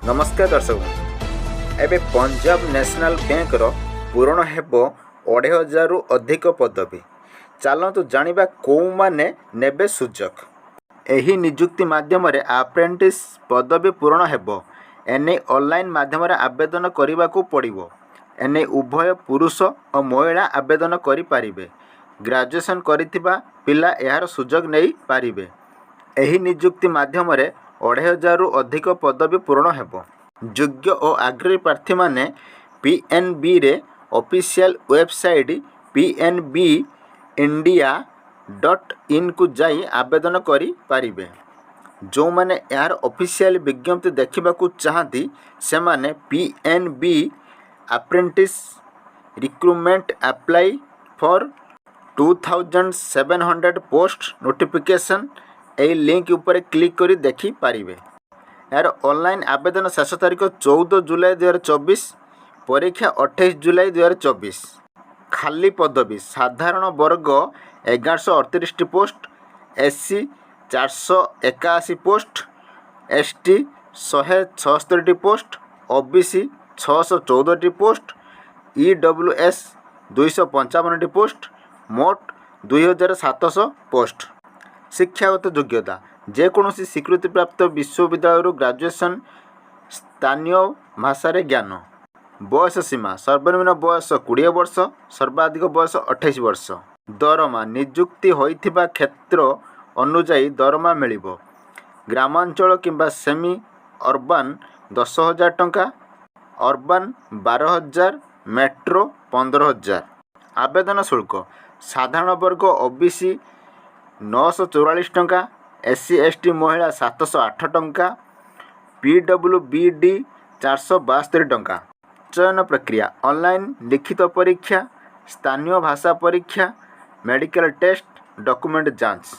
नमस्कार दर्शक एबे पंजाब नेशनल बैंक पूरण हेब 25,000 रु अधिक पदवी। चलतु जानिबा कौ माने नेबे सुजोग। एही नियुक्ति माध्यम आप्रेंटिस पदवी पूरण हेब। एने ऑनलाइन माध्यम आवेदन करने को पड़िबो। एने उभय पुरुष और महिला आवेदन करि पारिबे। ग्रेजुएशन करिथिबा पिला एहार सुजोग नै पारिबे। एही नियुक्ति माध्यम 25,000 रु अधिक पदवी पूरण हेब। योग्य और आग्रही प्रार्थी माने PNB रे ऑफिशियल वेबसाइट pnbindia.in को जाई आवेदन करि पारिबे। जो माने यार ऑफिशियल विज्ञप्ति देखा चाहती से माने PNB apprentice recruitment apply for 2700 post notification यही लिंक ऊपर क्लिक करी देखि पारिबे। यार ऑनलाइन आवेदन शेष तारीख 14 जुलाई 2024, परीक्षा 28 जुलाई 2024। खाली पदवी साधारण वर्ग 1138 post, SC 481 post, ST 176 post, OBC 614 post, EWS 255 post, मोट 2700 पोस्ट। शिक्षागत योग्यता जेकोसी स्वीकृति प्राप्त विश्वविद्यालय ग्रेजुएशन स्थानीय भाषा ज्ञान। बयस सीमा सर्वनिम्न बयस 20 वर्ष, सर्वाधिक बयस 28 वर्ष। दरमा नियुक्ति होइथिबा क्षेत्र अनुजाई दरमा मिलिबो। ग्रामांचल किंबा सेमी अर्बान 10,000 टंका, अर्बान 12,000, मेट्रो 15,000। आवेदन शुल्क साधारण वर्ग OBC 944 टंका, SC ST महिला 708 टंका, PWBD 472 टंका। चयन प्रक्रिया ऑनलाइन लिखित परीक्षा, स्थानीय भाषा परीक्षा, मेडिकल टेस्ट, डॉक्यूमेंट जांच।